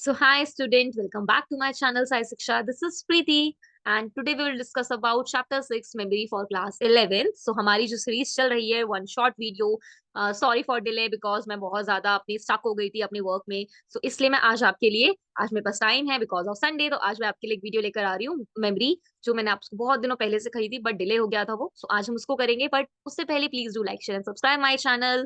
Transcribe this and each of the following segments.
So hi student, welcome back to my channel Sai Shiksha. This is Preeti and today we will discuss about chapter 6 memory for class 11th. So हमारी जो series चल रही है one shot video, sorry for delay because मैं बहुत ज्यादा अपनी stuck हो गई थी अपने वर्क में. सो इसलिए मैं आज आपके लिए, आज मेरे पास टाइम है बिकॉज ऑफ संडे, तो आज मैं आपके लिए एक वीडियो लेकर आ रही हूँ मेमोरी, जो मैंने आपको बहुत दिनों पहले से कही थी बट डिले हो गया था वो. सो आज हम उसको करेंगे बट उससे पहले please do like share and subscribe my channel.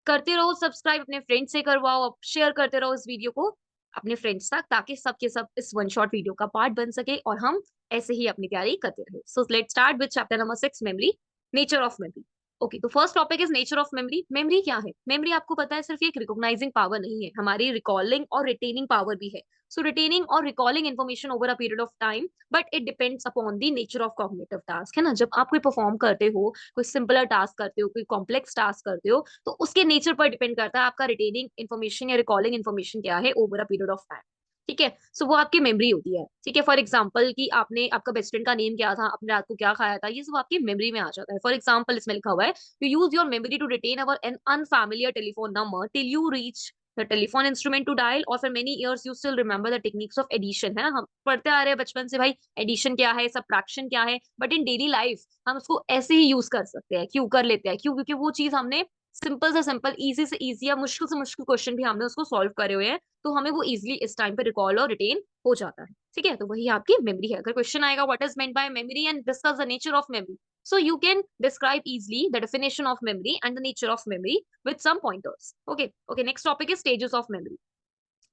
करते रहो सब्सक्राइब, अपने फ्रेंड से करवाओ, शेयर करते रहो इस वीडियो को अपने फ्रेंड्स तक, ताकि सबके सब इस वन शॉट वीडियो का पार्ट बन सके और हम ऐसे ही अपनी तैयारी करते रहे. So let start with chapter number 6 memory, nature of memory. Okay, तो first topic is nature of memory. Memory क्या है? मेमोरी आपको पता है सिर्फ एक रिकॉग्नाइजिंग पावर नहीं है, हमारी रिकॉलिंग और रिटेनिंग पावर भी है. सो रिटेनिंग और recalling information over a period of time, but it depends upon the nature of cognitive task, है ना. जब आप कोई परफॉर्म करते हो, कोई सिंपलर टास्क करते हो, कोई कॉम्प्लेक्स टास्क करते हो, तो उसके नेचर पर डिपेंड करता है आपका रिटेनिंग इन्फॉर्मेशन या रिकॉलिंग इन्फॉर्मेशन क्या है over a period of time. ठीक है, सो वो आपकी मेमोरी होती है. ठीक है, फॉर एग्जाम्पल कि आपने, आपका बेस्ट फ्रेंड का नेम क्या था, आपने रात को क्या खाया था, ये सब आपकी मेमोरी में आ जाता है. फॉर एग्जाम्पल इसमें लिखा हुआ है, you use your memory to retain our an unfamiliar telephone number till you reach the telephone instrument to dial, और for many years you still remember the techniques of addition. है ना, हम पढ़ते आ रहे हैं बचपन से भाई एडिशन क्या है, सब्ट्रैक्शन क्या है, बट इन डेली लाइफ हम उसको ऐसे ही यूज कर सकते हैं. क्यों कर लेते हैं? क्यों? क्योंकि वो चीज हमने सिंपल से सिंपल, इजी से इजी या मुश्किल से मुश्किल क्वेश्चन भी हमने उसको सॉल्व करे हुए हैं, तो हमें वो इजिली इस टाइम पे रिकॉल और रिटेन हो जाता है. ठीक है, तो वही आपकी मेमोरी है. अगर क्वेश्चन आएगा what is meant by memory and discuss the nature of memory, so you can describe easily the definition of memory and the nature of memory with some pointers. Okay, next topic is stages of memory.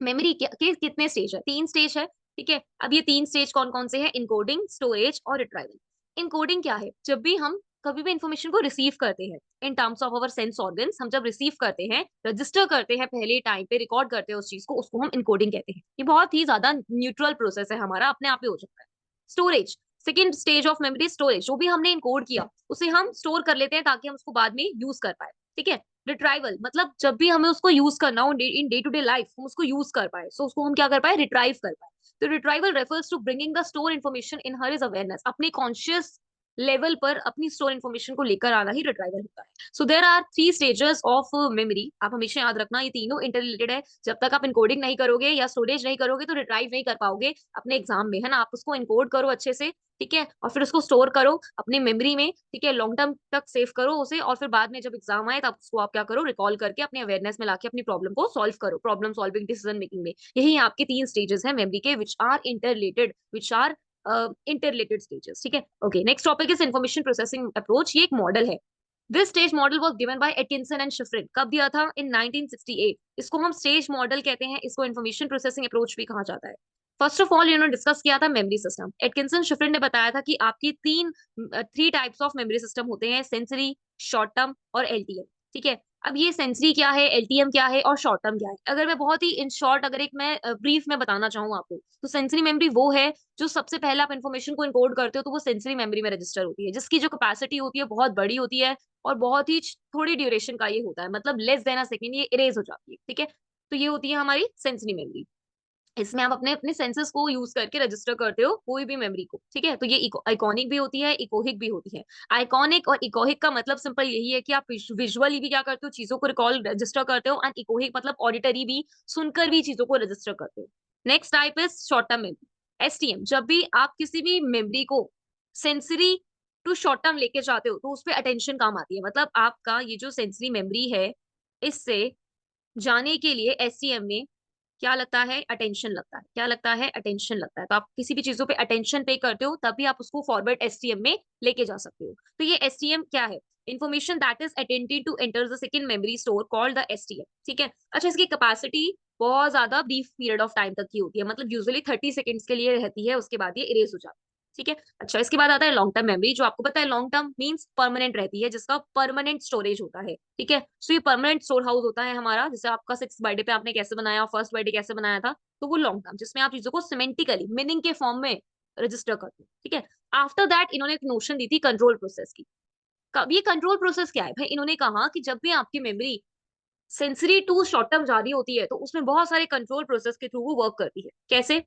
Memory के कितने stage है? 3 stage है. ठीक है, अब ये 3 stage कौन कौन से हैं? इनकोडिंग, स्टोरेज और रिट्राइवल. इनकोडिंग क्या है? जब भी हम कभी भी इंफॉर्मेशन को रिसीव करते हैं in terms of our sense organs, हम जब रिसीव करते हैं, रजिस्टर करते हैं, पहले टाइम पे रिकॉर्ड करते हैं उस चीज को, उसको हम इनकोडिंग कहते हैं. ये बहुत ही ज्यादा न्यूट्रल प्रोसेस है हमारा, अपने आप ही हो जाता है. Storage, second stage of memory storage. जो भी हमने इनकोड किया उसे हम स्टोर कर लेते हैं ताकि हम उसको बाद में यूज कर पाए. ठीक है. रिट्राइवल मतलब जब भी हमें उसको यूज करना हो in day to day life, हम उसको यूज कर पाए, सो उसको हम क्या कर पाए? रिट्राइव कर पाए. तो retrieval refers to bringing the store information in her is awareness. अपने कॉन्शियस लेवल पर अपनी स्टोर इन्फॉर्मेशन को लेकर आना ही रिट्राइवल होता है. So there are 3 stages of memory. आप हमेशा याद रखना, ये तीनों इंटर रिलेटेड है. जब तक आप इनकोडिंग नहीं करोगे या स्टोरेज नहीं करोगे तो रिट्राइव नहीं कर पाओगे अपने एग्जाम में, है ना. आप उसको इनकोड करो अच्छे से, ठीक है, और फिर उसको स्टोर करो अपनी मेमोरी में. ठीक है, लॉन्ग टर्म तक सेव करो उसे, और फिर बाद में जब एग्जाम आए तब उसको आप क्या करो? रिकॉल करके अपने अवेयरनेस में लाके अपनी प्रॉब्लम को सॉल्व करो. प्रॉब्लम सॉल्विंग, डिसीजन मेकिंग में यही आपके 3 स्टेजेस हैं मेमोरी के, which are interrelated, which are interrelated stages. ठीक है. Okay, next topic is information processing approach. ये एक मॉडल है. This stage model was given by Atkinson and Shiffrin. कब दिया था? इन 1968. इसको हम स्टेज मॉडल कहते हैं, इसको इन्फॉर्मेशन प्रोसेसिंग अप्रोच भी कहा जाता है. फर्स्ट ऑफ ऑल इन्होंने डिस्कस किया था मेमोरी सिस्टम. एटकिंसन शिफ्रिन ने बताया था कि आपकी 3 टाइप्स ऑफ मेमोरी सिस्टम होते हैं, सेंसरी, शॉर्ट टर्म और एलटीएम. ठीक है. अब ये सेंसरी क्या है, एलटीएम क्या है और शॉर्ट टर्म क्या है? अगर मैं बहुत ही इन शॉर्ट, अगर एक मैं ब्रीफ में बताना चाहूँ आपको, तो सेंसरी मेमोरी वो है जो सबसे पहले आप इन्फॉर्मेशन को इनकोड करते हो तो वो सेंसरी मेमोरी में रजिस्टर होती है, जिसकी जो कैपेसिटी होती है बहुत बड़ी होती है और बहुत ही थोड़ी ड्यूरेशन का ये होता है, मतलब लेस देन अ सेकेंड ये इरेज हो जाती है. ठीक है, तो ये होती है हमारी सेंसरी मेमोरी. इसमें आप अपने अपने सेंसेस को यूज करके रजिस्टर करते हो कोई भी मेमोरी को. ठीक है, तो ये आइकॉनिक भी होती है, इकोहिक भी होती है. आइकॉनिक और इकोहिक का मतलब सिंपल यही है कि आप विजुअली भी क्या करते हो? चीजों को रिकॉल रजिस्टर करते हो. एंड इकोहिक मतलब ऑडिटरी भी, सुनकर भी चीजों को रजिस्टर करते हो. Next type is short term memory, STM. जब भी आप किसी भी मेमोरी को सेंसरी टू शॉर्ट टर्म लेके जाते हो तो उसपे अटेंशन काम आती है. मतलब आपका ये जो सेंसरी मेमोरी है, इससे जाने के लिए एसटीएम में क्या लगता है? अटेंशन लगता है. क्या लगता है? अटेंशन लगता है. तो आप किसी भी चीजों पे अटेंशन पे करते हो तभी आप उसको फॉरवर्ड एसटीएम में लेके जा सकते हो. तो ये एसटीएम क्या है? Information that is attended to enter the second memory store called the STM. ठीक है. अच्छा, इसकी कैपेसिटी बहुत ज्यादा ब्रीफ पीरियड ऑफ टाइम तक की होती है, मतलब यूजुअली 30 सेकेंड्स के लिए रहती है, उसके बाद ये इरेज हो जाती है. ठीक है. अच्छा, इसके बाद आता है लॉन्ग टर्म मेमोरी, जो आपको पता है लॉन्ग टर्म मींस परमानेंट रहती है, जिसका परमानेंट स्टोरेज होता है. ठीक है, सो ये परमानेंट स्टोर हाउस होता है हमारा. जैसे आपका 6 बर्थडे पे आपने कैसे बनाया, फर्स्ट बर्थडे कैसे बनाया था, तो वो लॉन्ग टर्म, जिसमें आप चीजों को सिमेंटिकली मीनिंग के फॉर्म में रजिस्टर करते हो. ठीक है. आफ्टर दैट इन्होंने एक नोशन दी थी कंट्रोल प्रोसेस की. कब ये कंट्रोल प्रोसेस क्या है भाई? इन्होंने कहा कि जब भी आपकी memory sensory to short term जा रही होती है तो उसमें बहुत सारे कंट्रोल प्रोसेस के थ्रू वो वर्क करती है. कैसे?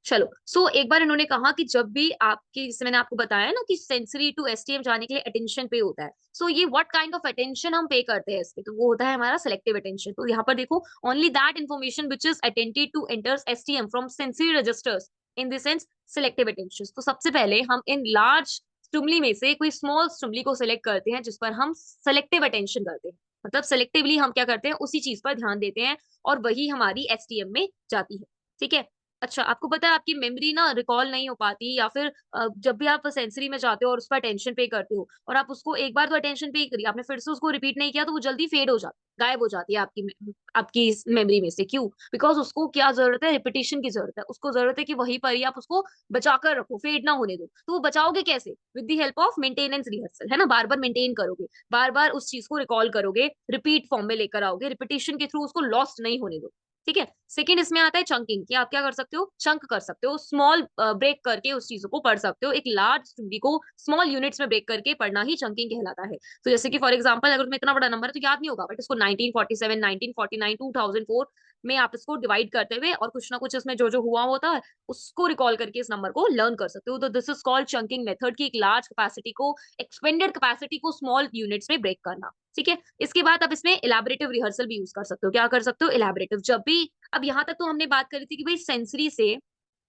चलो सो एक बार इन्होंने कहा कि जब भी आपकी, जैसे मैंने आपको बताया ना कि सेंसरी टू एसटीएम जाने के लिए अटेंशन पे होता है, सो ये व्हाट काइंड ऑफ अटेंशन हम पे करते हैं इस पे, तो वो होता है हमारा सेलेक्टिव अटेंशन। तो यहाँ पर देखो, only that information which is attended to enters STM from sensory registers in the sense selective attention. तो सबसे पहले हम इन लार्ज स्टुमली में से कोई स्मॉल स्टुमली को सिलेक्ट करते हैं जिस पर हम सेलेक्टिव अटेंशन करते हैं, मतलब सेलेक्टिवली हम क्या करते हैं, उसी चीज पर ध्यान देते हैं और वही हमारी एसटीएम में जाती है। ठीक है। अच्छा, आपको पता है आपकी मेमोरी ना रिकॉल नहीं हो पाती, या फिर जब भी आप सेंसरी में जाते हो और उस पर अटेंशन पे करते हो और आप उसको एक बार तो अटेंशन पे करी, आपने फिर से उसको रिपीट नहीं किया, तो वो जल्दी फेड हो जाती, गायब हो जाती है आपकी मेमोरी में से। क्यों? बिकॉज उसको क्या जरूरत है, रिपीटिशन की जरूरत है, उसको जरूरत है कि वहीं पर ही आप उसको बचा कर रखो, फेड ना होने दो। तो वो बचाओगे कैसे? With the help of maintenance rehearsal, है ना, बार बार मेंटेन करोगे, बार बार उस चीज को रिकॉल करोगे, रिपीट फॉर्म में लेकर आओगे, रिपीटिशन के थ्रू उसको लॉस्ट नहीं होने दो। ठीक है। सेकंड इसमें आता है चंकिंग, कि आप क्या कर सकते हो, चंक कर सकते हो, स्मॉल ब्रेक करके उस चीजों को पढ़ सकते हो, एक लार्ज स्टोरी को स्मॉल यूनिट्स में ब्रेक करके पढ़ना ही चंकिंग कहलाता है। तो जैसे कि फॉर एग्जांपल, अगर तुम्हें इतना बड़ा नंबर है तो याद नहीं होगा, बट इसको 1947, 1949, 2004 में आप इसको डिवाइड करते हुए और कुछ ना कुछ इसमें जो जो हुआ होता है उसको रिकॉल करके इस नंबर को लर्न कर सकते हो। तो this is called chunking method, की एक लार्ज कैपेसिटी को, एक्सपेंडेड कैपेसिटी को स्मॉल यूनिट्स में ब्रेक करना। ठीक है। इसके बाद आप इसमें इलेबोरेटिव रिहर्सल भी यूज कर सकते हो। क्या कर सकते हो? इलेबोरेटिव। जब भी, अब यहाँ तक तो हमने बात करी थी कि भाई सेंसरी से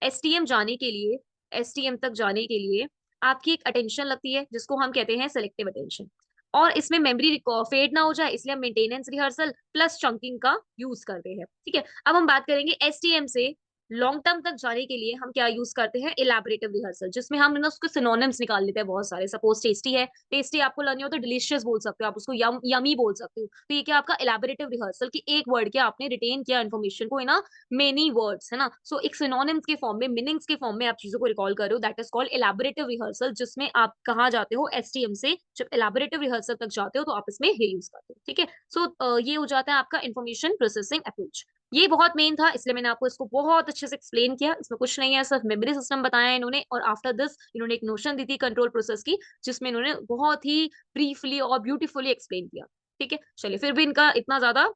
एसटीएम जाने के लिए, एसटीएम तक जाने के लिए आपकी एक अटेंशन लगती है जिसको हम कहते हैं सेलेक्टिव अटेंशन, और इसमें मेमोरी फेड ना हो जाए इसलिए हम मेंटेनेंस रिहर्सल प्लस चंकिंग का यूज करते हैं। ठीक है। अब हम बात करेंगे एसटीएम से लॉन्ग टर्म तक जाने के लिए हम क्या यूज करते हैं, इलेबोरेटिव रिहर्सल, जिसमें हम ना उसको सिनोनिम्स निकाल लेते हैं बहुत सारे। सपोज टेस्टी है, टेस्टी आपको लर्न हो तो डिलीशियस बोल सकते हो, आप उसको यमी बोल सकते हो। तो ये क्या आपका इलेबोरेटिव रिहर्सल, की एक वर्ड के आपने रिटेन किया इन्फॉर्मेशन को इन मेनी वर्ड्स, है ना। सो एक सिनोनिम्स के फॉर्म में, मीनिंग्स के फॉर्म में आप चीजों को रिकॉल कर रहे हो, that is called elaborative rehearsal, जिसमें आप कहाँ जाते हो, एसटीएम से जब इलेबोरेटिव रिहर्सल तक जाते हो तो आप इसमें ये यूज करते हो। ठीक है। सो ये हो जाता है आपका इंफॉर्मेशन प्रोसेसिंग अप्रोच। ये बहुत मेन था इसलिए मैंने आपको इसको बहुत अच्छे से एक्सप्लेन किया। इसमें कुछ नहीं है, सिर्फ मेमोरी सिस्टम बताया है इन्होंने, और आफ्टर दिस इन्होंने एक नोशन दी थी कंट्रोल प्रोसेस की, जिसमें इन्होंने बहुत ही ब्रीफली और ब्यूटीफुली एक्सप्लेन किया। ठीक है। चलिए, फिर भी इनका इतना ज्यादा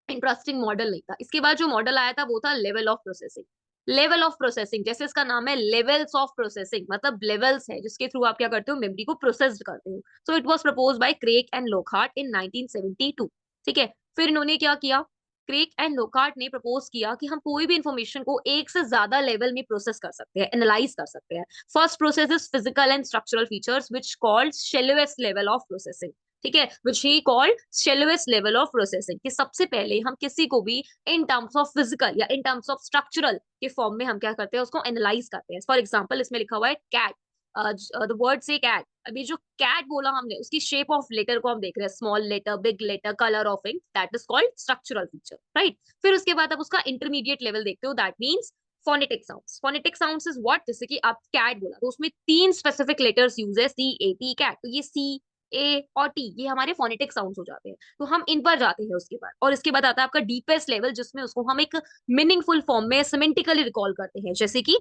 इंटरेस्टिंग मॉडल नहीं था। इसके बाद जो मॉडल आया था वो था level of processing. Level of processing, जैसे इसका नाम है लेवल्स ऑफ प्रोसेसिंग, मतलब लेवल्स है जिसके थ्रू आप क्या करते हो, मेमोरी को प्रोसेस करते हो। So it was proposed by Craik and Lockhart in 1972। ठीक है। फिर इन्होंने क्या किया, क्रेक एंड लोकहार्ट ने प्रपोज किया कि हम कोई भी इंफॉर्मेशन को एक से ज्यादा लेवल में प्रोसेस कर सकते हैं, एनालाइज कर सकते हैं। First process is physical and structural features which called shallowest level of processing. ठीक है, which he called shallowest level of processing, कि सबसे पहले हम किसी को भी इन टर्म्स ऑफ फिजिकल या इन टर्म्स ऑफ स्ट्रक्चरल के फॉर्म में हम क्या करते हैं, उसको एनालाइज करते हैं। फॉर एग्जाम्पल, इसमें लिखा हुआ है कैट, द वर्ड से कैट। अभी जो कैट बोला हमने, उसकी शेप ऑफ लेटर को हम देख रहे हैं, small letter, big letter, colour of ink, that is called structural feature, right. फिर उसके बाद आप उसका इंटरमीडिएट लेवल देखते हो, that means phonetic sounds. Phonetic sounds is what, जैसे कि आप कैट बोला तो उसमें 3 स्पेसिफिक लेटर्स यूज है, सी ए टी, कैट, तो ये सी ए और टी ये हमारे फोनेटिक साउंड्स हो जाते हैं। तो हम इन पर जाते हैं उसके बाद, और इसके बाद आता है आपका डीपेस्ट लेवल, जिसमें उसको हम एक मीनिंगफुल फॉर्म में सिमेंटिकली रिकॉल करते हैं। जैसे कि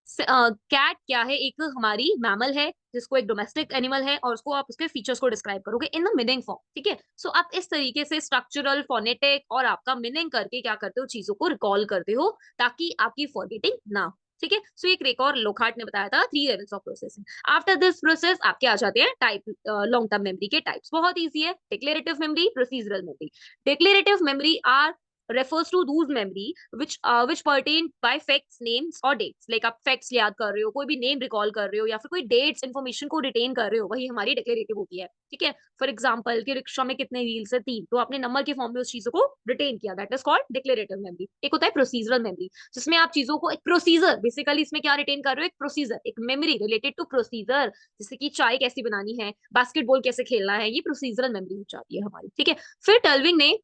कैट क्या है, एक हमारी मैमल है जिसको एक डोमेस्टिक एनिमल है, और उसको आप उसके फीचर्स को डिस्क्राइब करोगे इन द मीनिंग फॉर्म। ठीक है। सो आप इस तरीके से स्ट्रक्चरल, फोनेटिक और आपका मीनिंग करके क्या करते हो, चीजों को रिकॉल करते हो ताकि आपकी फॉरगेटिंग ना हो। ठीक है। सो एक और लोकहार्ट ने बताया था 3 levels of processing. After this process आपके आ जाते हैं टाइप, लॉन्ग टर्म मेमोरी के टाइप्स। बहुत इजी है, declarative memory, procedural memory. Declarative memory are refers to those memory which pertain by facts, names or dates, like आप facts याद कर रहे हो, कोई भी नेम रिकॉल कर रहे हो, या फिर कोई डेट्स इन्फॉर्मेशन को रिटेन कर रहे हो, वही हमारी डिक्लेरेटिव होती है। ठीक है। फॉर एग्जांपल, कि रिक्शा में कितने व्हील्स है, 3, तो आपने नंबर के फॉर्म में उस चीजों को रिटेन किया, that is called declarative memory. एक होता है प्रोसीजरल मेमोरी, जिसमें आप चीजों को एक प्रोसीजर, बेसिकली इसमें क्या रिटेन कर रहे हो, एक प्रोसीजर, एक मेमोरी रिलेटेड टू प्रोसीजर, जैसे कि चाय कैसी बनानी है, बास्केटबॉल कैसे खेलना है, ये प्रोसीजरल मेमोरी हो जाती है हमारी। ठीक है। फिर टल्विंग ने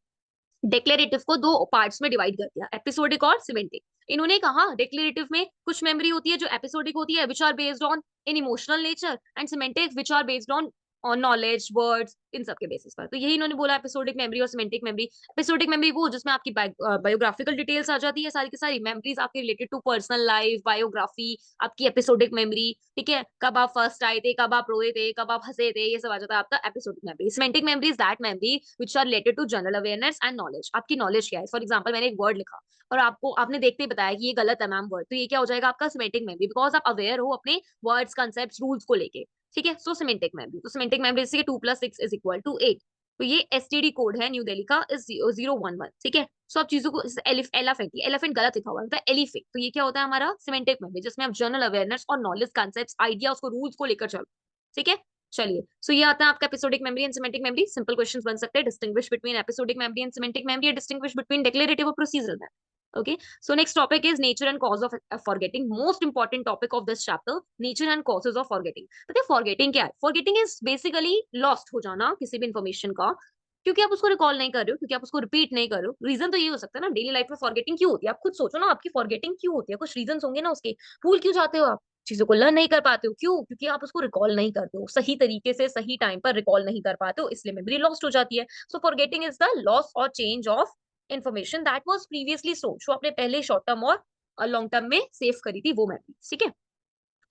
डिक्लेरेटिव को 2 पार्ट्स में डिवाइड कर दिया, एपिसोडिक और सिमेंटिक। इन्होंने कहा डिक्लेरेटिव में कुछ मेमोरी होती है जो एपिसोडिक होती है, which are based on in emotional nature, and semantic which are based on और नॉलेज, वर्ड्स, इन सब के बेसिस पर। तो यही इन्होंने बोला एपिसोडिक मेमोरी और सिमेंटिक मेमोरी। एपिसोडिक मेमोरी वो जिसमें आपकी बायोग्राफिकल डिटेल्स आ जाती है, सारी की सारी मेमोरीज आपकी related to personal life, biography, आपकी एपिसोडिक मेमोरी, ठीक है, कब आप फर्स्ट आए थे, कब आप रोए थे, कब आप हंसे थे, ये सब आ जाता है आपका episodic memory. Semantic memory is that memory which are related to general awareness and knowledge. आपकी नॉलेज क्या है, फॉर एग्जाम्पल मैंने एक वर्ड लिखा और आपको आपने देखते ही बताया कि ये गलत है मैम वर्ड, तो ये क्या हो जाएगा आपका सिमेंटिक मेमोरी, बिकॉज आप अवेयर हो अपने वर्ड्स, कंसेप्ट, रूल्स को लेके, ठीक है। सो सिमेंटिक मेमोरी, तो सिमेंटिक मेमोरी जैसे 2+6 = 8, तो ये एसटीडी कोड है न्यू दिल्ली का, इज 011, ठीक है। सो आप चीजों को, एलिफेंट, एलिफेंट गलत लिखा हुआ है, एलिफेंट, तो ये क्या होता है हमारा सिमेंटिक मेमोरी, जिसमें आप जनरल अवेयरनेस और नॉलेज, कंसेप्ट, आइडिया, उसको रूल्स को लेकर चलो, ठीक है। चलिए, सो ये आता है आपका episodic memory and semantic memory. Simple questions बन सकते हैं, distinguish between episodic memory and semantic memory, distinguish between declarative और procedural memory. Okay, so next topic is nature and cause of forgetting. Most important topic of this chapter, nature and causes of forgetting. पता है forgetting क्या है? Forgetting is basically lost हो जाना किसी भी information का, क्योंकि आप उसको रिकॉल नहीं कर रहे हो, क्योंकि आप उसको रिपीट नहीं कर रहे हो। रीजन तो ये हो सकता है ना, डेली लाइफ में फॉरगेटिंग क्यों होती है, आप खुद सोचो ना, आपकी फॉरगेटिंग क्यों होती है, कुछ रीजन होंगे ना उसके। भूल क्यों जाते हो आप, चीजों को लर्न नहीं कर पाते हो, क्यों? क्योंकि आप उसको रिकॉल नहीं करते हो सही तरीके से, सही टाइम पर रिकॉल नहीं कर पाते हो, इसलिए मेमोरी लॉस्ट हो जाती है। सो फॉरगेटिंग इज द लॉस और change of information that was previously stored, जो आपने पहले शॉर्ट टर्म और लॉन्ग टर्म में सेव करी थी वो मेमोरी, ठीक है।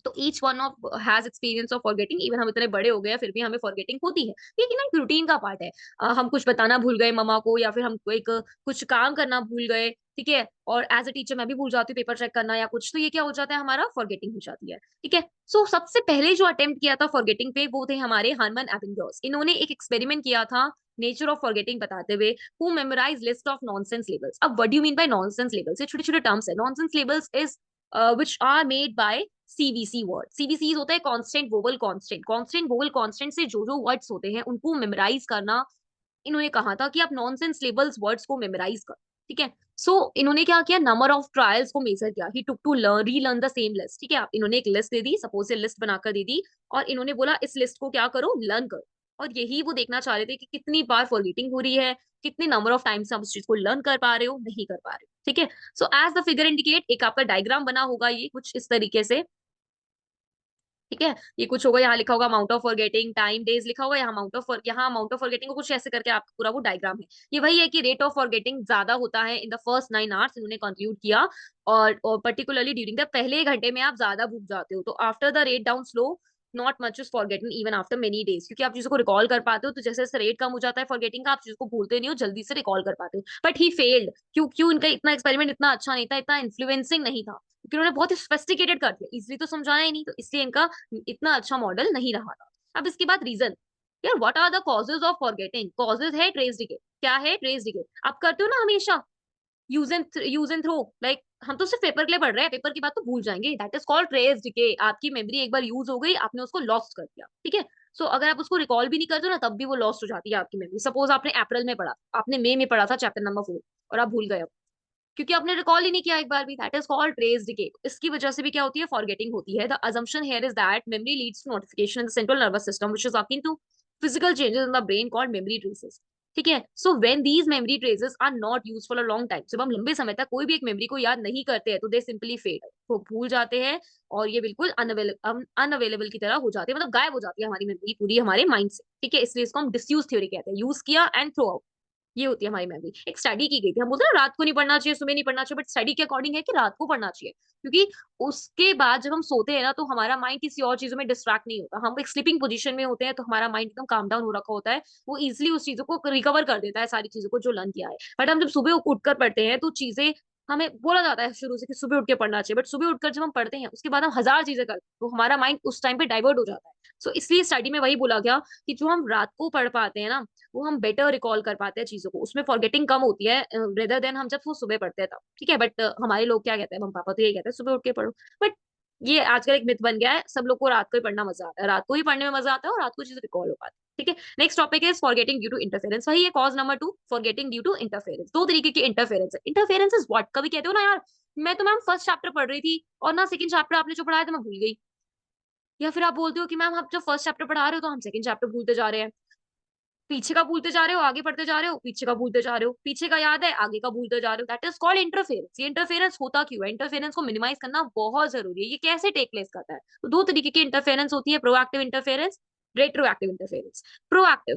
तो each one of has experience of forgetting, even हम इतने बड़े हो गए फिर भी हमें फॉरगेटिंग होती है, ये कि ना एक रूटीन का पार्ट है। हम कुछ बताना भूल गए मम्मा को, या फिर हम एक कुछ काम करना भूल गए, ठीक है, और एज अ टीचर मैं भी भूल जाती हूँ पेपर चेक करना या कुछ, तो ये क्या हो जाता है हमारा फॉरगेटिंग हो जाती है, ठीक है। सो सबसे पहले जो अटेम्प्ट किया था फॉरगेटिंग पे वो थे हमारे हार्मन एबिंगहॉस। इन्होंने एक एक्सपेरिमेंट किया था नेचर ऑफ फॉरगेटिंग बताते हुए, who memorise list of nonsense labels. अब what do you mean by nonsense labels, ये छोटे छोटे टर्म्स है। Nonsense labels is which are made by CVC word. CVC होता है constant vowel constant. Constant vowel constant से जो जो वर्ड्स होते हैं उनको मेमोराइज करना, इन्होंने कहा था कि आप नॉनसेंस लेबल्स वर्ड्स को मेमोराइज कर, ठीक है। सो इन्होंने क्या किया, नंबर ऑफ ट्रायल्स को मेजर किया। He took to learn relearn the same list, ठीक है। आप इन्होंने एक लिस्ट दे दी, सपोज से लिस्ट बनाकर दे दी, और इन्होंने बोला इस लिस्ट को क्या करो, लर्न करो। और यही वो देखना चाह रहे थे कि कितनी बार फॉरगेटिंग हो रही है, कितने नंबर ऑफ टाइम्स आप उस चीज को लर्न कर पा रहे हो, नहीं कर पा रहे हो, ठीक है। So as the figure indicate, एक आपका डायग्राम बना होगा ये कुछ इस तरीके से, ठीक है। ये कुछ होगा, यहाँ लिखा होगा amount of forgetting, time days लिखा होगा, यहाँ अमाउंट ऑफ फॉरगेटिंग को कुछ ऐसे करके आपका पूरा वो डायग्राम है। ये वही है कि रेट ऑफ फॉरगेटिंग ज्यादा होता है इन द फर्स्ट 9 आवर्स, इन्होंने कंक्लूड किया। और पर्टिकुलरली ड्यूरिंग द पहले घंटे में आप ज्यादा भूल जाते हो, तो after the rate down slow not much is forgetting even after many days, क्योंकि आप चीजों को रिकॉल कर पाते हो, तो जैसे जैसे रेट कम हो जाता है फॉरगेटिंग का, आप चीजों को भूलते नहीं हो, जल्दी से रिकॉल कर पाते हो। बट ही फेल्ड, क्यों क्यों इनका इतना एक्सपेरिमेंट इतना अच्छा नहीं था, इतना इन्फ्लुएंसिंग नहीं था, क्योंकि उन्होंने बहुत ही सोफिस्टिकेटेड कर दिया, इजली तो समझाया ही नहीं, तो इसलिए इनका इतना अच्छा मॉडल नहीं रहा था। अब इसके बाद रीजन, यार what are the causes of forgetting. Causes है ट्रेस डिके। क्या है ट्रेस डिके, आप करते हो ना हमेशा यूज एंड थ्रो, लाइक हम तो सिर्फ पेपर के लिए पढ़ रहे हैं, पेपर की बात तो भूल जाएंगे, that is called trace decay. आपकी मेमोरी एक बार यूज हो गई, आपने उसको लॉस्ट कर दिया, ठीक है। सो अगर आप उसको रिकॉल भी नहीं करते हो ना, तब भी वो लॉस्ट हो जाती है आपकी मेमोरी। सपोज आपने अप्रैल में पढ़ा, आपने मई में पढ़ा था चैप्टर नंबर 4, और आप भूल गए, क्योंकि आपने रिकॉल ही नहीं किया एक बार भी, that is called trace decay. इसकी वजह से भी क्या होती है, फॉरगेटिंग होती है। The assumption here is that memory leads to notification in the central nervous system which is akin to physical changes in the brain called memory traces, ठीक है। So when these memory traces are not used for a long time, जब हम लंबे समय तक कोई भी एक मेमोरी को याद नहीं करते हैं, तो दे सिंपली फेड, वो भूल जाते हैं, और ये बिल्कुल अनअवेलेबल की तरह हो जाते हैं, मतलब गायब हो जाती है हमारी मेमोरी पूरी हमारे माइंड से, ठीक है। इसलिए इसको हम डिसयूज थ्योरी कहते हैं, यूज किया एंड थ्रो आउट, ये होती है हमारी मेमोरी। एक स्टडी की गई थी, हम बोलते हैं ना रात को नहीं पढ़ना चाहिए, सुबह नहीं पढ़ना चाहिए, बट स्टडी के अकॉर्डिंग है कि रात को पढ़ना चाहिए, क्योंकि उसके बाद जब हम सोते हैं ना, तो हमारा माइंड किसी और चीजों में डिस्ट्रैक्ट नहीं होता, हम एक स्लीपिंग पोजीशन में होते हैं, तो हमारा माइंड एकदम काम डाउन हो रखा होता है, वो इजिली उस चीजों को रिकवर कर देता है, सारी चीजों को जो लर्न किया है। बट हम जब सुबह उठकर पढ़ते हैं, तो चीजें, हमें बोला जाता है शुरू से कि सुबह उठ के पढ़ना चाहिए, बट सुबह उठकर जब हम पढ़ते हैं, उसके बाद हम हजार चीजें करते हैं, तो हमारा माइंड उस टाइम पे डाइवर्ट हो जाता है। सो इसलिए स्टडी में वही बोला गया कि जो हम रात को पढ़ पाते हैं ना, वो हम बेटर रिकॉल कर पाते हैं चीजों को, उसमें फॉरगेटिंग कम होती है रेदर देन हम जब वो सुबह पढ़ते हैं तब, ठीक है। बट हमारे लोग क्या कहते हैं, हम पापा तो यही कहते हैं सुबह उठ के पढ़ो, बट ये आजकल एक मिथ बन गया है, सब लोग को रात को ही पढ़ना मजा आता है, रात को ही पढ़ने में मजा आता है, और रात को चीजें रिकॉल हो पाती है, ठीक है। नेक्स्ट टॉपिक है फॉरगेटिंग ड्यू टू इंटरफेरेंस। वही है cause number 2, forgetting due to interference. दो तरीके की इंटरफेरेंस है। इंटरफेरेंस इज व्हाट, कभी कहते हो ना यार, मैं तो मैम फर्स्ट चैप्टर पढ़ रही थी, और ना सेकंड चैप्टर आपने जो पढ़ाया था मैं भूल गई, या फिर आप बोलते हो कि मैम आप जो फर्स्ट चैप्टर पढ़ा रहे हो, तो हम सेकंड चैप्टर भूलते जा रहे हैं। पीछे का भूलते जा रहे हो, आगे पढ़ते जा रहे हो, पीछे का भूलते जा रहे हो, पीछे का याद है, आगे का भूलते जा रहे हो, दैट इज कॉल्ड इंटरफेरेंस। ये इंटरफेरेंस होता क्यों है, इंटरफेरेंस को मिनिमाइज करना बहुत जरूरी है। ये कैसे टेक प्लेस करता है, तो दो तरीके की इंटरफेरेंस होती है, proactive interference, retroactive interference. Proactive,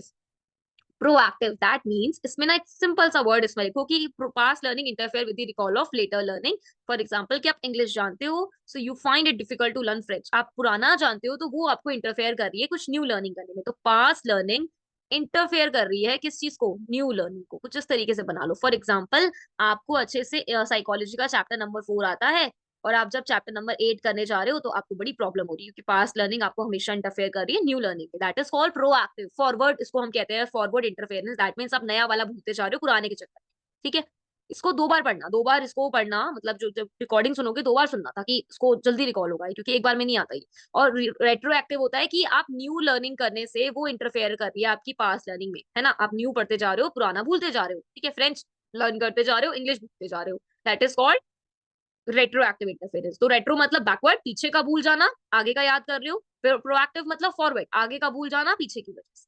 proactive that means इसमें ना एक सिंपल सा वर्ड इसमें लिखो कि past learning interfere with the recall of later learning. For example कि आप इंग्लिश जानते हो, so you find it difficult to learn French, आप पुराना जानते हो तो वो आपको इंटरफेयर कर रही है कुछ न्यू लर्निंग करने में। तो पास्ट लर्निंग इंटरफेयर कर रही है किस चीज को, न्यू लर्निंग को। कुछ इस तरीके से बना लो। फॉर एग्जाम्पल आपको अच्छे से साइकोलॉजी का चैप्टर नंबर 4 आता है, और आप जब चैप्टर नंबर 8 करने जा रहे हो तो आपको बड़ी प्रॉब्लम हो रही है, क्योंकि पास्ट लर्निंग आपको हमेशा इंटरफेयर कर रही है न्यू लर्निंग में। That is called proactive. Forward इसको हम कहते हैं फॉरवर्ड इंटरफेरेंस। दैट मीन्स आप नया वाला भूलते जा रहे हो पुराने के चक्कर में। ठीक है, इसको 2 बार पढ़ना, 2 बार इसको पढ़ना, मतलब जो जब रिकॉर्डिंग सुनोगे 2 बार सुनना, ताकि इसको जल्दी रिकॉल होगा, क्योंकि एक बार में नहीं आता ही। और रेट्रोएक्टिव होता है कि आप न्यू लर्निंग करने से वो इंटरफेयर कर रही है आपकी पास्ट लर्निंग में, है ना। आप न्यू पढ़ते जा रहे हो, पुराना भूलते जा रहे हो। ठीक है, फ्रेंच लर्न करते जा रहे हो, इंग्लिश भूलते जा रहे हो। That is called retroactive interference. तो रेट्रो मतलब बैकवर्ड, पीछे का भूल जाना, आगे का याद कर रहे हो। फिर प्रोएक्टिव मतलब फॉरवर्ड, आगे का भूल जाना पीछे की वजह से।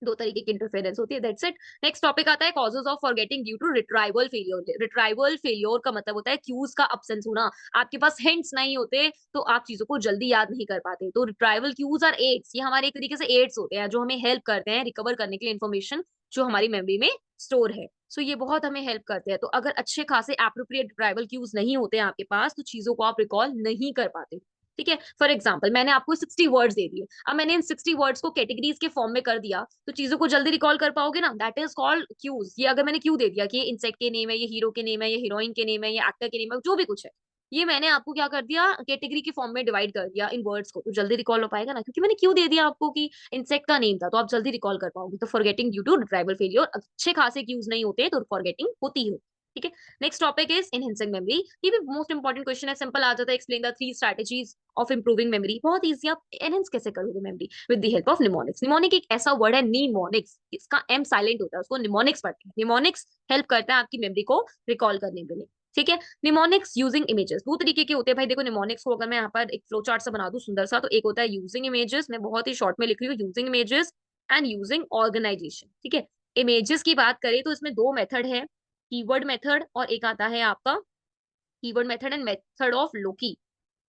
2 तरीके की इंटरफेरेंस होती है। That's it. नेक्स्ट टॉपिक आता है causes of forgetting due to retrieval failure. Retrieval failure का मतलब होता है क्यूज का अब्सेंस होना। आपके पास हिंट्स नहीं होते तो आप चीजों को जल्दी याद नहीं कर पाते। तो रिट्राइवल क्यूज आर एड्स, ये हमारे एक तरीके से एड्स होते हैं जो हमें हेल्प करते हैं रिकवर करने के लिए इन्फॉर्मेशन जो हमारी मेमोरी में स्टोर है। सो ये बहुत हमें हेल्प करते हैं। तो अगर अच्छे खासे एप्रोप्रिएट रिट्राइवल क्यूज नहीं होते हैं आपके पास, तो चीजों को आप रिकॉल नहीं कर पाते। ठीक है, फॉर एग्जाम्पल मैंने आपको 60 वर्ड्स दे दिए, अब मैंने इन 60 वर्ड्स को कैटेगरीज के फॉर्म में कर दिया, तो चीजों को जल्दी रिकॉल कर पाओगे ना। That is called cues. ये अगर मैंने क्यू दे दिया कि ये इंसेक्ट के नेम है, ये हीरो के नेम है, ये हीरोइन के नेम है, ये एक्टर के नेम है, जो भी कुछ है, ये मैंने आपको क्या कर दिया, कैटेगरी के फॉर्म में डिवाइड कर दिया इन वर्ड्स को, तो जल्दी रिकॉल हो पाएगा ना, क्योंकि मैंने क्यों दे दिया आपको कि इंसेक्ट का नेम था, तो आप जल्दी रिकॉल कर पाओगे। तो forgetting due to retrieval failure, अच्छे खासे क्यूज नहीं होते तो फॉरगेटिंग होती है। ठीक है, next topic is enhancing memory. ये भी मोस्ट इंपॉर्टेंट क्वेश्चन है, सिंपल आ जाता है। Explain the 3 strategies of improving memory. बहुत इजी, आप एनहेंस कैसे करोगे memory with the help of mnemonics. Mnemonic एक ऐसा वर्ड है, निमोनिक्स, इसका एम साइलेंट होता है, उसको निमोनिक्स पढ़ते हैं। निमोनिक्स हेल्प करता है आपकी मेमोरी को रिकॉल करने के लिए। ठीक है, निमोनिक्स यूजिंग इमेजेस 2 तरीके के होते हैं भाई। देखो निमोनिक्स को अगर मैं यहाँ पर एक फ्लो चार्ट सा बना दूं सुंदर सा, तो एक होता है यूजिंग इमेजेस, मैं बहुत ही शॉर्ट में लिख रही हूँ, using images and using organisation. ठीक है, इमेजेस की बात करें तो इसमें 2 मेथड है, कीवर्ड मेथड और एक आता है आपका keyword method and method of Loki.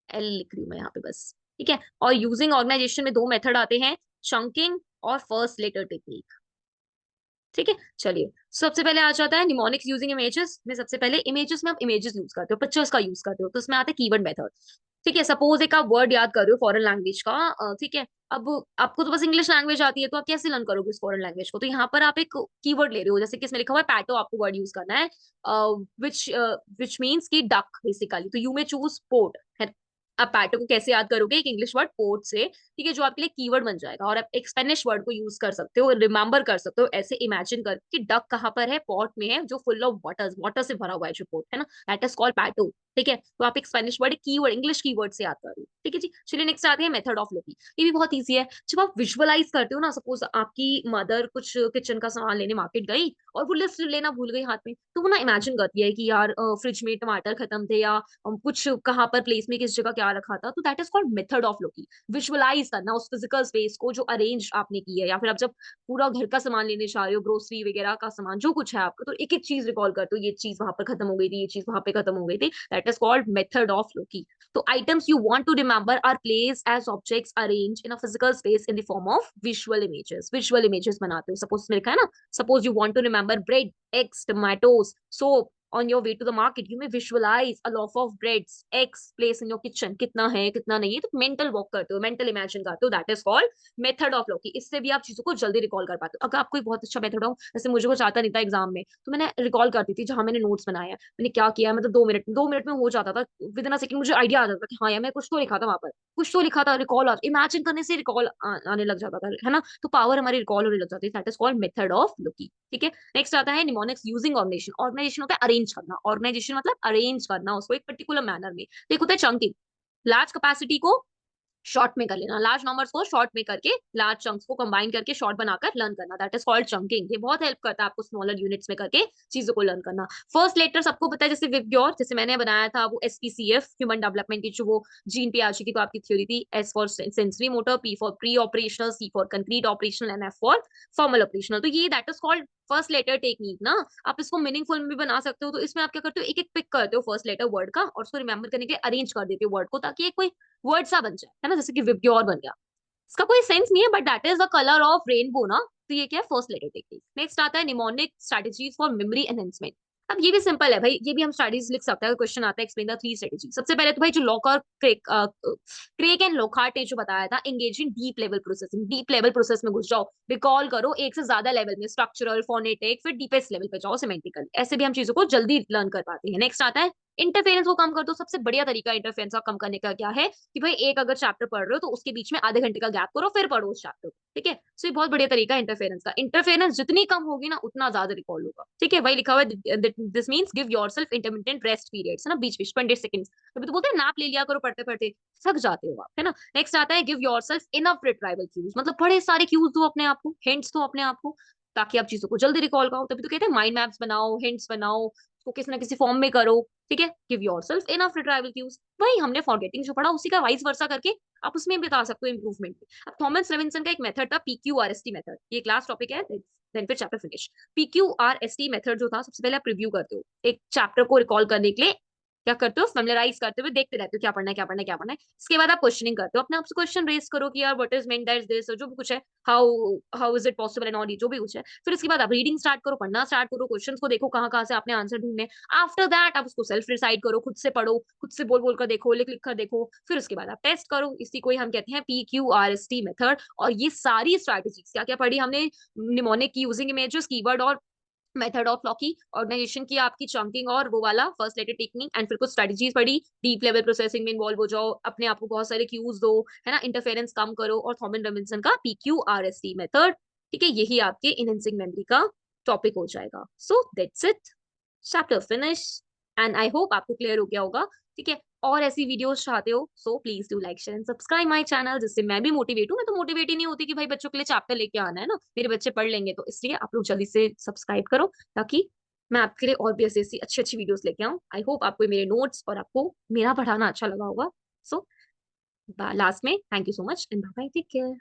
L लिख रही हूँ मैं यहाँ पे बस। ठीक है, और यूजिंग ऑर्गेनाइजेशन में 2 मेथड आते हैं, चंकिंग और फर्स्ट लेटर टेक्निक। ठीक है, चलिए सबसे पहले आ जाता है निमोनिक्स यूजिंग इमेजेस में। सबसे पहले इमेजेस में आप इमेजेस यूज करते हो, पिक्चर्स का यूज करते हो, तो उसमें आता है कीवर्ड मेथड। ठीक है, सपोज एक आप वर्ड याद कर रहे हो फॉरेन लैंग्वेज का, ठीक है, अब आपको तो बस इंग्लिश लैंग्वेज आती है, तो आप कैसे लर्न करोगे उस फॉरेन लैंग्वेज को। तो यहाँ पर आप एक कीवर्ड ले रहे हो, जैसे कि इसमें लिखा हुआ है पैटो, आपको वर्ड यूज करना है विच विच मीन्स की डक बेसिकली। तो यू में चूज पोर्ट है। आप पैटो को कैसे याद करोगे, एक इंग्लिश वर्ड पोर्ट से। ठीक है, जो आपके लिए कीवर्ड बन जाएगा, और आप एक स्पेनिश वर्ड को यूज कर सकते हो, रिमेंबर कर सकते हो ऐसे इमेजिन कर कि डक कहाँ पर है, पॉट में है जो फुल ऑफ वाटर, वाटर से भरा हुआ है जो पोर्ट है ना, दैट इज कॉल्ड पैटो। ठीक है, तो आप एक Spanish word keyword English keyword से याद कर रहे हो। ठीक है जी, चलिए नेक्स्ट आते हैं मेथड ऑफ लुकिंग। ये भी बहुत ईजी है। जब आप विजुअलाइज करते हो ना, सपोज आपकी मदर कुछ किचन का सामान लेने मार्केट गई और वो लिस्ट लेना भूल गई हाथ में, तो वो ना इमेजिन करती है कि यार फ्रिज में टमाटर खत्म थे, या कुछ कहाँ पर प्लेस में किस जगह क्या रखा था। तो that is called method of looking. Visualise करना उस फिजिकल स्पेस को जो अरेंज आपने की है, या फिर आप जब पूरा घर का सामान लेने जा रहे हो, ग्रोसरी वगैरह का सामान जो कुछ है आपका, तो एक एक चीज रिकॉल करते हो, ये चीज वहां पर खत्म हो गई थी, ये चीज वहां पे खत्म हो गई थी। That is called method of looking. तो items you want to remember are placed as objects arranged in a physical space in the form of visual images. Visual images बनाते हो, suppose इसमें लिखा है ना, suppose you want to remember bread, eggs, tomatoes, soap, on your way to the market you may visualize a loaf of breads, eggs placed in your kitchen, कितना है कितना नहीं है, तो मेंटल वॉक करते हो, मेंटल इमेजिन करते हो। That is called method of locking. इससे भी आप चीजों को जल्दी रिकॉल कर पाते हो। अगर आपको एक बहुत अच्छा मेथड हो, जैसे मुझे कुछ आता नहीं था एग्जाम में, तो मैंने रिकॉल करती थी जहां मैंने नोट्स बनाया, मैंने क्या किया, मतलब 2 मिनट में हो जाता था, विद इन अ सेकंड मुझे आइडिया आ जाता था कि हाँ यार मैं कुछ तो लिखा था वहां पर, कुछ तो लिखा था, रिकॉल इमेजिन करने से रिकॉल आने लग जाता था, है ना। तो पावर हमारी रिकॉल होने लग जाती है। That is called method of looking. ठीक है, नेक्स्ट आता है निमोनिक्स यूजिंग ऑर्गेनाइजेशन। ऑर्गेनाइजेशन होता है अरेंज करना, ऑर्गेनाइजेशन मतलब अरेंज करना उसको एक पर्टिकुलर मैनर में। तो एक होता है चंकिंग, लार्ज कैपेसिटी को शॉर्ट में कर लेना, लार्ज नंबर्स को शॉर्ट में करके लार्ज चंक्स को कंबाइन करके शॉर्ट बनाकर लर्न करना, दैट इज कॉल्ड चंकिंग। ये बहुत हेल्प करता है आपको स्मॉलर यूनिट्स में करके चीजों को लर्न करना। फर्स्ट लेटर सबको पता है, जैसे विबग्योर, जैसे मैंने बनाया था वो एसपीसीएफ, ह्यूमन डेवलपमेंट की जो वो जीन पियाजे की तो आपकी थ्योरी थी। S for sensory motor, P for pre operational, C for concrete operational and F for formal operational. तो ये that is called first letter technique ना। आप इसको मीनिंगफुल में भी बना सकते हो। तो इसमें आप क्या करते हो, एक एक पिक करते हो फर्स्ट लेटर वर्ड का, और उसको रिमेंबर करने के लिए अरेंज कर देते हो वर्ड को, ताकि एक कोई वर्ड सा बन जाए, है ना, जैसे कि विबग्योर बन गया। इसका कोई सेंस नहीं है, but that is the colour of rainbow ना। तो ये क्या है, फर्स्ट लेटर टेक्निक। नेक्स्ट आता है mnemonic strategies for memory enhancement. अब ये भी सिंपल है भाई, ये भी हम स्ट्रेटजीज लिख सकते हैं। क्वेश्चन आता है एक्सप्लेन द थ्री स्ट्रेटजी। सबसे पहले तो भाई जो लॉक और क्रेक एंड लोकहार्ट ने जो बताया था, engage in deep level processing. Deep level process में घुस जाओ, रिकॉल करो एक से ज्यादा लेवल में, स्ट्रक्चरल, फोनेटिक, फिर डीपेस्ट लेवल पे जाओ सिमेंटिकल। ऐसे भी हम चीजों को जल्दी लर्न कर पाते हैं। नेक्स्ट आता है इंटरफेरेंस को कम कर दो। सबसे बढ़िया तरीका इंटरफेरेंस का कम करने का क्या है कि भाई एक अगर चैप्टर पढ़ रहे हो तो उसके बीच में आधे घंटे का गैप करो, फिर पढ़ो उस चैप्टर को। ठीक है, सो ये बहुत बढ़िया तरीका है इंटरफेरेंस का। इंटरफेरेंस जितनी कम होगी ना, उतना ज्यादा रिकॉल होगा। ठीक है, वही लिखा हुआ है, this means give yourself intermittent rest periods, है ना, बीच बीच 20 सेकंड्स। कभी तो बोलते हैं नैप ले लिया करो पढ़ते पढ़ते, थक जाते हो आप, है ना। नेक्स्ट आता है give yourself enough retrieval cues, मतलब बड़े सारे क्यूज दो अपने आप को, हिंट्स दो अपने आप को, ताकि आप चीजों को जल्दी रिकॉल करो। तभी तो कहते हैं माइंड मैप्स बनाओ, हिंट्स बनाओ, उसको किसी ना किसी फॉर्म में करो। ठीक है, give yourself enough retrieval cues. वही हमने फॉरगेटिंग जो पढ़ा उसी का वाइस वर्सा करके आप उसमें बता सकते हो इंप्रूवमेंट। अब थॉमस लेविंसन का एक मेथड था PQRST मेथड, ये क्लास टॉपिक है, देन फिर चैप्टर फिनिश। PQRST मेथड जो था, सबसे पहले आप रिव्यू करते हो एक चैप्टर को रिकॉल करने के लिए, क्या करते हो, फेमिलराइज करते हुए देखते रहते हो क्या पढ़ना है क्या पढ़ना है क्या पढ़ना है। इसके बाद आप क्वेश्चनिंग करते हो, अपने आप से क्वेश्चन रेज करो कि यार what is mean that this, और जो भी कुछ है, how how is it possible and all, जो भी कुछ है। फिर इसके बाद आप रीडिंग स्टार्ट करो, पढ़ना स्टार्ट करो, क्वेश्चंस को देखो कहाँ कहाँ से आपने आंसर ढूंढने। आफ्टर दैट आप उसको सेल्फ डिसाइड करो, खुद से पढ़ो, खुद से बोल बोल कर देखो, लिख लिख कर देखो। फिर उसके बाद आप टेस्ट करो। इसी को ही हम कहते हैं PQRST मेथड। और ये सारी स्ट्रैटेजीज क्या क्या पढ़ी हमने, निमोनिक की, यूजिंग इमेजेस, कीवर्ड और मेथड ऑफ लॉ की, ऑर्गेनाइजेशन की, आपकी चंकिंग और वो वाला फर्स्ट लेटर टेक्निक, एंड फिर कुछ स्ट्रेटजीज पढ़ी, डीप लेवल प्रोसेसिंग में इन्वॉल्व हो जाओ, अपने आप को बहुत सारे क्यूज दो, है ना, इंटरफेरेंस कम करो, और थॉमस रॉबिन्सन का PQRST मेथड। ठीक है, यही आपके इनहेंसिंग मेमोरी का टॉपिक हो जाएगा। So that's it, chapter finish, and I hope आपको क्लियर हो गया होगा। ठीक है, और ऐसी वीडियोस चाहते हो so please do like share and subscribe my channel, जिससे मैं भी मोटिवेट हूँ। मैं तो मोटिवेट ही नहीं होती कि भाई बच्चों के लिए चैप्टर लेके आना है ना, मेरे बच्चे पढ़ लेंगे, तो इसलिए आप लोग जल्दी से सब्सक्राइब करो, ताकि मैं आपके लिए और भी ऐसी ऐसी अच्छी अच्छी वीडियोस लेके आऊँ। आई होप आपको मेरे नोट्स और आपको मेरा पढ़ाना अच्छा लगा होगा। सो लास्ट में thank you so much and bye bye, take care.